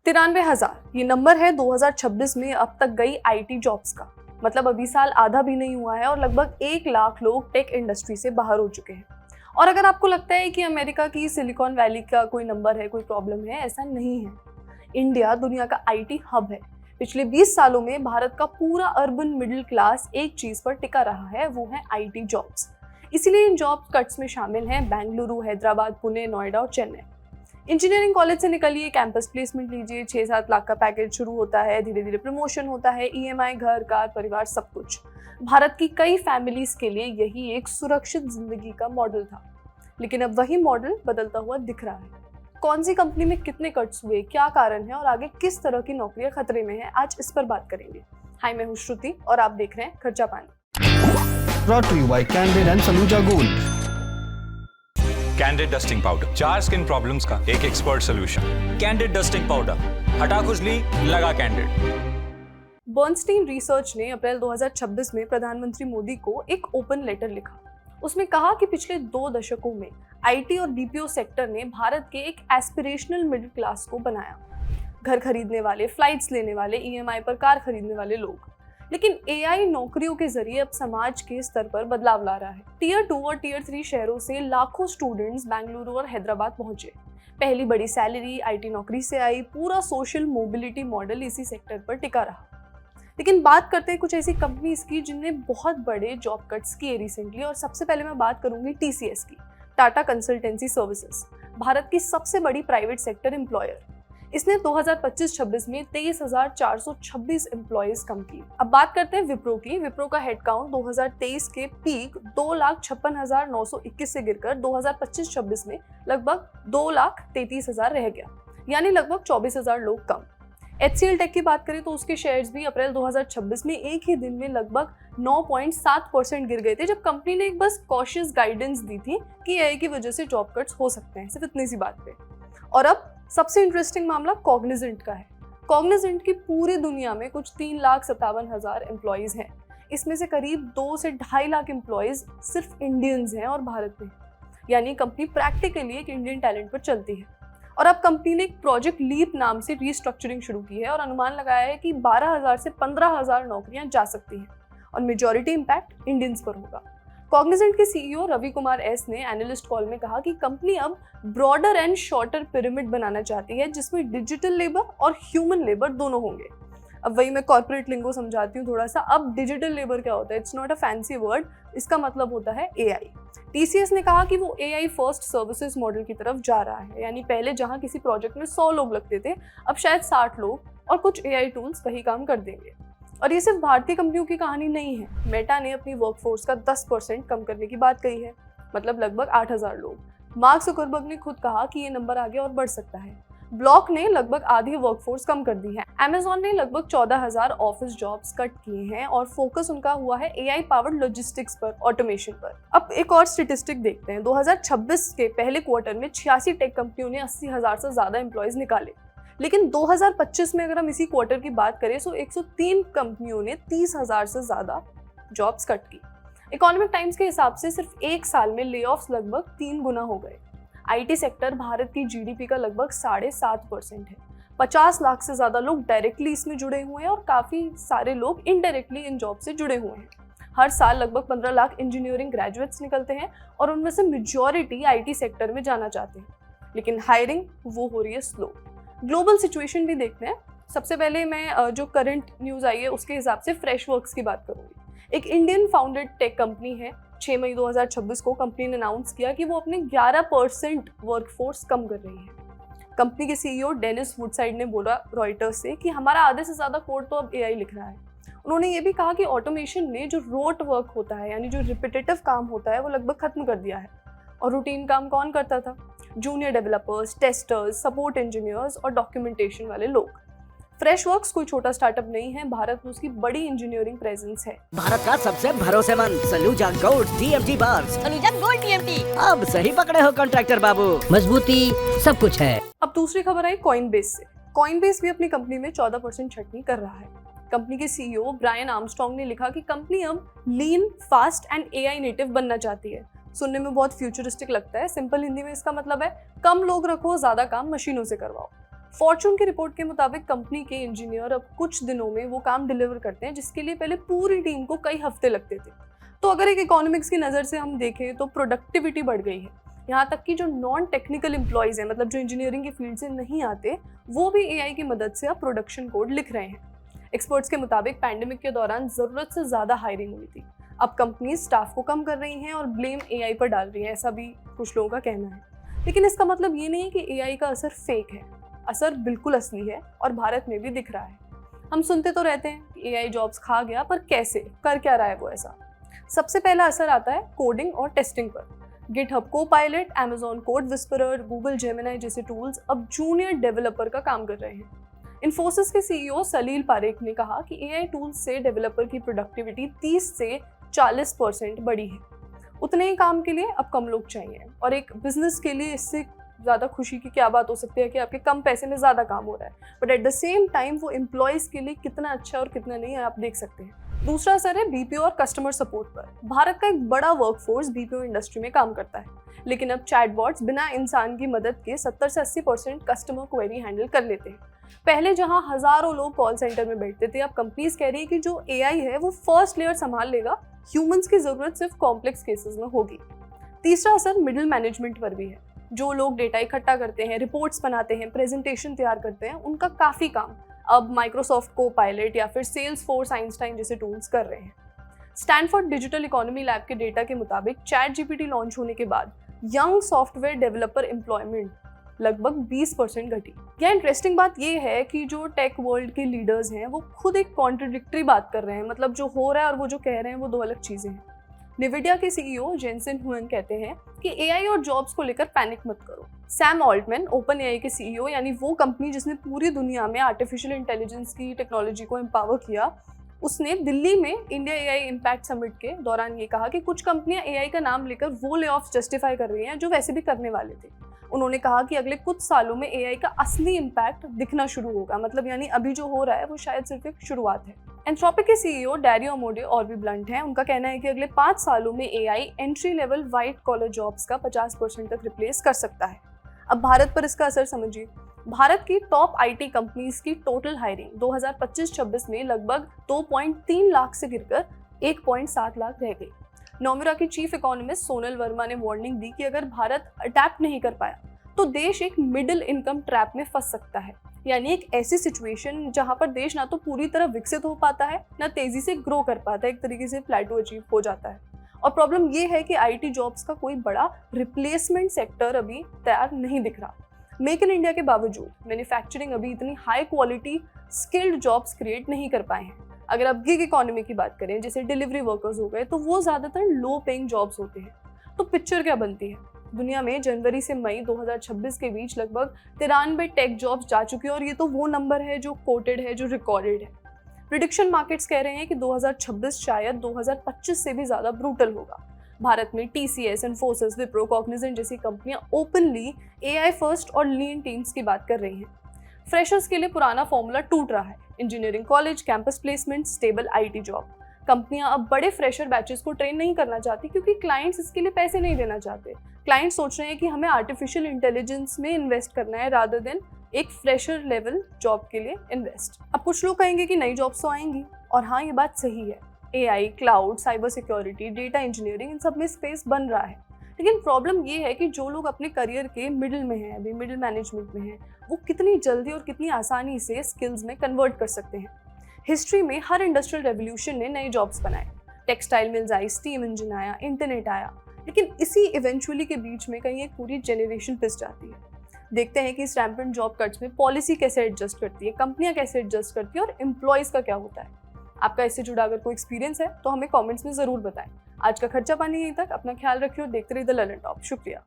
93,000 ये नंबर है 2026 में अब तक गई आईटी जॉब्स का। मतलब अभी साल आधा भी नहीं हुआ है और लगभग 1 लाख लोग टेक इंडस्ट्री से बाहर हो चुके हैं। और अगर आपको लगता है कि अमेरिका की सिलिकॉन वैली का कोई नंबर है, कोई प्रॉब्लम है, ऐसा नहीं है। इंडिया दुनिया का आईटी हब है। पिछले 20 सालों में भारत का पूरा अर्बन मिडिल क्लास एक चीज पर टिका रहा है, वो है आईटी जॉब्स। इसीलिए इन जॉब कट्स में शामिल हैं बेंगलुरु, हैदराबाद, पुणे, नोएडा और चेन्नई। इंजीनियरिंग कॉलेज से निकलिए, कैंपस प्लेसमेंट लीजिए, 6-7 लाख का पैकेज शुरू होता है, धीरे धीरे प्रमोशन होता है, ईएमआई, घर, कार, परिवार, सब कुछ। भारत की कई फैमिलीज के लिए यही एक सुरक्षित जिंदगी का मॉडल था। लेकिन अब वही मॉडल बदलता हुआ दिख रहा है। कौन सी कंपनी में कितने कट्स हुए, क्या कारण है और आगे किस तरह की नौकरियां खतरे में है, आज इस पर बात करेंगे। हाय, मैं हूं श्रुति और आप देख रहे हैं खर्चा पानी। Brought to you by Candid and Saluja Gold. Candid dusting powder, 4 skin problems का एक expert solution. Candid dusting powder, हटा खुजली, लगा कैंडिड। बर्नस्टीन रिसर्च ने अप्रैल 2026 में प्रधानमंत्री मोदी को एक ओपन लेटर लिखा। उसमें कहा कि पिछले 2 दशकों में आईटी और बीपीओ सेक्टर ने भारत के एक एस्पिरेशनल मिडिल क्लास को बनाया। घर खरीदने वाले, फ्लाइट्स लेने वाले, ईएमआई पर कार खरीदने वाले लोग। लेकिन एआई नौकरियों के जरिए अब समाज के स्तर पर बदलाव ला रहा है। टियर 2 और टियर 3 शहरों से लाखों स्टूडेंट्स बेंगलुरु और हैदराबाद पहुंचे। पहली बड़ी सैलरी आईटी नौकरी से आई। पूरा सोशल मोबिलिटी मॉडल इसी सेक्टर पर टिका रहा। लेकिन बात करते हैं कुछ ऐसी कंपनीज की जिनने बहुत बड़े जॉब कट्स किए रिसेंटली। और सबसे पहले मैं बात करूंगी टीसीएस की, टाटा कंसल्टेंसी सर्विसेज, भारत की सबसे बड़ी प्राइवेट सेक्टर एम्प्लॉयर। इसने 2025-26 में 23,426 एम्प्लॉयज कम किए। अब बात करते हैं विप्रो की। विप्रो का हेडकाउंट 2023 के पीक 2,56,921 से गिरकर 2025-26 में लगभग 2,33,000 रह गया, यानी लगभग 24,000 लोग कम। HCL टेक की बात करें तो उसके शेयर्स भी अप्रैल 2026 में एक ही दिन में लगभग 9.7% गिर गए थे, जब कंपनी ने एक बस कॉशियस गाइडेंस दी थी कि एआई की वजह से जॉब कट्स हो सकते हैं, सिर्फ इतनी सी बात पे। और अब सबसे इंटरेस्टिंग मामला कॉग्निजेंट का है। कॉग्निजेंट की पूरी दुनिया में कुछ 3,57,000 एम्प्लॉयज हैं। इसमें से करीब 2 से 2.5 लाख एम्प्लॉयज सिर्फ इंडियंस हैं और भारत में। यानी कंपनी प्रैक्टिकली एक इंडियन टैलेंट पर चलती है। और अब कंपनी ने एक प्रोजेक्ट लीप नाम से रीस्ट्रक्चरिंग शुरू की है और अनुमान लगाया है कि 12,000 से 15,000 नौकरियां जा सकती हैं और मेजॉरिटी इम्पैक्ट इंडियंस पर होगा। कॉग्निजेंट के सीईओ रवि कुमार एस ने एनालिस्ट कॉल में कहा कि कंपनी अब ब्रॉडर एंड शॉर्टर पिरामिड बनाना चाहती है, जिसमें डिजिटल लेबर और ह्यूमन लेबर दोनों होंगे। अब वही मैं कॉर्पोरेट लिंगो समझाती हूँ थोड़ा सा। अब डिजिटल लेबर क्या होता है? It's not a fancy word, इसका मतलब होता है एआई। टीसीएस ने कहा कि वो एआई फर्स्ट सर्विसेज मॉडल की तरफ जा रहा है। यानी पहले जहां किसी प्रोजेक्ट में 100 लोग लगते थे, अब शायद 60 लोग, और कुछ एआई टूल्स वही काम कर देंगे। और ये सिर्फ भारतीय कंपनियों की कहानी नहीं है। मेटा ने अपनी वर्कफोर्स का 10% कम करने की बात कही है, मतलब लगभग 8,000 लोग। मार्क जुकरबर्ग ने खुद कहा कि ये नंबर आगे और बढ़ सकता है। ब्लॉक ने लगभग आधी वर्कफोर्स कम कर दी है। अमेज़न ने लगभग 14,000 ऑफिस जॉब्स कट किए हैं और फोकस उनका हुआ है एआई पावर्ड लॉजिस्टिक्स पर, ऑटोमेशन पर। अब एक और स्टैटिस्टिक देखते हैं। 2026 के पहले क्वार्टर में 86 टेक कंपनियों ने 80,000 से ज्यादा एम्प्लॉयज निकाले। लेकिन 2025 में अगर हम इसी क्वार्टर की बात करें तो 103 कंपनियों ने 30,000 से ज्यादा जॉब्स कट की। इकोनॉमिक टाइम्स के हिसाब से सिर्फ एक साल में लेऑफ्स लगभग 3 गुना हो गए। आईटी सेक्टर भारत की जीडीपी का लगभग 7.5% है। 50 लाख से ज्यादा लोग डायरेक्टली इसमें जुड़े हुए हैं और काफी सारे लोग इनडायरेक्टली इन जॉब से जुड़े हुए हैं। हर साल लगभग 15 लाख इंजीनियरिंग ग्रेजुएट्स निकलते हैं और उनमें से मेजॉरिटी आईटी सेक्टर में जाना चाहते हैं। लेकिन हायरिंग वो हो रही है स्लो। ग्लोबल सिचुएशन भी देखते हैं। सबसे पहले मैं जो करंट न्यूज आई है उसके हिसाब से फ्रेशवर्क्स की बात करूंगी। एक इंडियन फाउंडेड टेक कंपनी है। 6 मई 2026 को कंपनी ने अनाउंस किया कि वो अपने 11% वर्कफोर्स कम कर रही है। कंपनी के सीईओ डेनिस वुडसाइड ने बोला रॉयटर्स से कि हमारा आधे से ज्यादा कोड तो अब एआई लिख रहा है। उन्होंने ये भी कहा कि ऑटोमेशन ने जो रोट वर्क होता है, यानी जो रिपीटेटिव काम होता है, वो लगभग खत्म कर दिया है। और रूटीन काम कौन करता था? Junior developers, testers, support engineers और डॉक्यूमेंटेशन वाले लोग। फ्रेशवर्क्स कोई छोटा स्टार्टअप नहीं है। भारत में उसकी बड़ी इंजीनियरिंग प्रेजेंस है। भारत का सबसे भरोसेमंद Saluja gold TMT bars. Saluja gold TMT. अब सही पकड़े हो कॉन्ट्रैक्टर बाबू, मजबूती सब कुछ है। अब दूसरी खबर आई कॉइनबेस से। कॉइनबेस भी अपनी कंपनी में 14% छटनी कर रहा है। कंपनी के सीईओ ब्रायन आर्मस्ट्रॉन्ग ने लिखा कि कंपनी अब लीन, फास्ट एंड एआई नेटिव बनना चाहती है। सुनने में बहुत फ्यूचरिस्टिक लगता है। सिंपल हिंदी में इसका मतलब है कम लोग रखो, ज्यादा काम मशीनों से करवाओ। फॉर्च्यून की रिपोर्ट के मुताबिक कंपनी के इंजीनियर अब कुछ दिनों में वो काम डिलीवर करते हैं जिसके लिए पहले पूरी टीम को कई हफ्ते लगते थे। तो अगर एक इकोनॉमिक्स की नज़र से हम देखें तो प्रोडक्टिविटी बढ़ गई है। यहाँ तक कि जो नॉन टेक्निकल एम्प्लॉयज़ हैं, मतलब जो इंजीनियरिंग की फील्ड से नहीं आते, वो भी एआई की मदद से अब प्रोडक्शन कोड लिख रहे हैं। एक्सपर्ट्स के मुताबिक पैंडेमिक के दौरान ज़रूरत से ज़्यादा हायरिंग हुई थी। अब कंपनीज स्टाफ को कम कर रही हैं और ब्लेम एआई पर डाल रही हैं, ऐसा भी कुछ लोगों का कहना है। लेकिन इसका मतलब ये नहीं है कि एआई का असर फेक है। असर बिल्कुल असली है और भारत में भी दिख रहा है। हम सुनते तो रहते हैं कि एआई जॉब्स खा गया, पर कैसे, कर क्या रहा है वो ऐसा? सबसे पहला असर आता है कोडिंग और टेस्टिंग पर। GitHub Copilot, Amazon code whisperer, Google Gemini जैसे टूल्स अब जूनियर डेवलपर का काम कर रहे हैं। इन्फोसिस के सीईओ सलील पारेख ने कहा कि एआई टूल्स से डेवलपर की प्रोडक्टिविटी 30 से 40% बढ़ी है। उतने ही काम के लिए अब कम लोग चाहिए, और एक बिजनेस के लिए इससे ज़्यादा खुशी की क्या बात हो सकती है कि आपके कम पैसे में ज़्यादा काम हो रहा है। But at the same time वो एम्प्लॉयज़ के लिए कितना अच्छा और कितना नहीं है, आप देख सकते हैं। दूसरा असर है बीपीओ और कस्टमर सपोर्ट पर। भारत का एक बड़ा वर्कफोर्स बीपीओ इंडस्ट्री में काम करता है, लेकिन अब चैटबॉट्स बिना इंसान की मदद के 70 से 80% कस्टमर क्वेरी हैंडल कर लेते हैं। पहले जहां हजारों लोग कॉल सेंटर में बैठते थे, अब कंपनीज कह रही है कि जो एआई है वो फर्स्ट लेयर संभाल लेगा, ह्यूमंस की जरूरत सिर्फ कॉम्प्लेक्स केसेस में होगी। तीसरा असर मिडिल मैनेजमेंट पर भी है। जो लोग डेटा इकट्ठा करते हैं, रिपोर्ट्स बनाते हैं, प्रेजेंटेशन तैयार करते हैं, उनका काफ़ी काम अब माइक्रोसॉफ्ट कोपायलट या फिर सेल्सफोर्स आइंस्टाइन जैसे टूल्स कर रहे हैं। स्टैनफोर्ड डिजिटल इकोनॉमी लैब के डेटा के मुताबिक ChatGPT लॉन्च होने के बाद यंग सॉफ्टवेयर डेवलपर एम्प्लॉयमेंट लगभग 20% घटी। यह इंटरेस्टिंग बात यह है कि जो टेक वर्ल्ड के लीडर्स हैं वो खुद एक कॉन्ट्रडिक्टरी बात कर रहे हैं। मतलब जो हो रहा है और वो जो कह रहे हैं वो दो अलग चीज़ें हैं। निविडिया के सीईओ जेनसेन हुएन कहते हैं कि एआई और जॉब्स को लेकर पैनिक मत करो। सैम ऑल्टमैन, ओपन एआई के सीईओ, यानी वो कंपनी जिसने पूरी दुनिया में आर्टिफिशियल इंटेलिजेंस की टेक्नोलॉजी को एम्पावर किया, उसने दिल्ली में इंडिया एआई इम्पैक्ट समिट के दौरान ये कहा कि कुछ कंपनियां एआई का नाम लेकर वो ले ऑफ जस्टिफाई कर रही हैं जो वैसे भी करने वाले थे। उन्होंने कहा कि अगले कुछ सालों में एआई का असली इम्पैक्ट दिखना शुरू होगा। मतलब यानी अभी जो हो रहा है वो शायद सिर्फ एक शुरुआत है। एंथ्रोपिक के सीईओ डैरियो अमोडे और भी ब्लंट हैं। उनका कहना है कि अगले 5 सालों में AI entry level white collar jobs का 50% तक रिप्लेस कर सकता है। अब भारत पर इसका असर समझिए। भारत की टॉप आईटी कंपनीज की टोटल हायरिंग 2025-26 में लगभग 2.3 लाख से गिरकर 1.7 लाख रह गई। नोमिरा की चीफ इकोनॉमिस्ट सोनल वर्मा ने वार्निंग दी कि अगर भारत अडैप्ट नहीं कर पाया तो देश एक मिडिल इनकम ट्रैप में फंस सकता है। यानी एक ऐसी सिचुएशन जहां पर देश ना तो पूरी तरह विकसित हो पाता है, ना तेजी से ग्रो कर पाता है, एक तरीके से प्लेटो अचीव हो जाता है। और प्रॉब्लम ये है कि आईटी जॉब्स का कोई बड़ा रिप्लेसमेंट सेक्टर अभी तैयार नहीं दिख रहा। मेक इन इंडिया के बावजूद मैन्युफैक्चरिंग अभी इतनी high quality skilled jobs create नहीं कर पाए हैं। अगर आप गिग इकोनॉमी की बात करें, जैसे डिलीवरी वर्कर्स हो गए, तो वो ज़्यादातर लो पेइंग जॉब्स होते हैं। तो पिक्चर क्या बनती है? दुनिया में जनवरी से मई 2026 के बीच लगभग 93 टेक जॉब्स जा चुकी है, और ये तो वो नंबर है जो कोटेड है, जो रिकॉर्डेड है। प्रिडिक्शन मार्केट्स कह रहे हैं कि 2026 शायद 2025 से भी ज़्यादा ब्रूटल होगा। भारत में TCS, इन्फोसिस, विप्रो, कॉग्निजेंट जैसी कंपनियां ओपनली AI फर्स्ट और लीन टीम्स की बात कर रही हैं। फ्रेशर्स के लिए पुराना फॉर्मूला टूट रहा है। Engineering college, campus placement, stable IT job. कंपनियां अब बड़े फ्रेशर बैचेस को ट्रेन नहीं करना चाहती क्योंकि क्लाइंट्स इसके लिए पैसे नहीं देना चाहते। क्लाइंट्स सोच रहे हैं कि हमें आर्टिफिशियल इंटेलिजेंस में इन्वेस्ट करना है रादर देन एक फ्रेशर लेवल जॉब के लिए इन्वेस्ट। अब कुछ लोग कहेंगे कि नई जॉब्स तो आएंगी, और हाँ, ये बात सही है। AI, cloud, cyber security, data engineering, इन सब में स्पेस बन रहा है। लेकिन प्रॉब्लम ये है कि जो लोग अपने करियर के मिडिल में हैं, अभी मिडिल मैनेजमेंट में हैं, वो कितनी जल्दी और कितनी आसानी से स्किल्स में कन्वर्ट कर सकते हैं। हिस्ट्री में हर इंडस्ट्रियल रेवोल्यूशन ने नए जॉब्स बनाए। टेक्सटाइल मिल्स आई, स्टीम इंजन आया, इंटरनेट आया, लेकिन इसी इवेंचुअली के बीच में कहीं एक पूरी जनरेशन पिस जाती है। देखते हैं कि इस रैम्पेंट जॉब कट्स में पॉलिसी कैसे एडजस्ट करती है, कंपनियां कैसे एडजस्ट करती है, और एम्प्लॉयज़ का क्या होता है। आपका इससे जुड़ा अगर कोई एक्सपीरियंस है तो हमें कमेंट्स में ज़रूर बताएं। आज का खर्चा पानी यहीं तक। अपना ख्याल रखिए और देखते रहिए द लर्नर टॉप। शुक्रिया।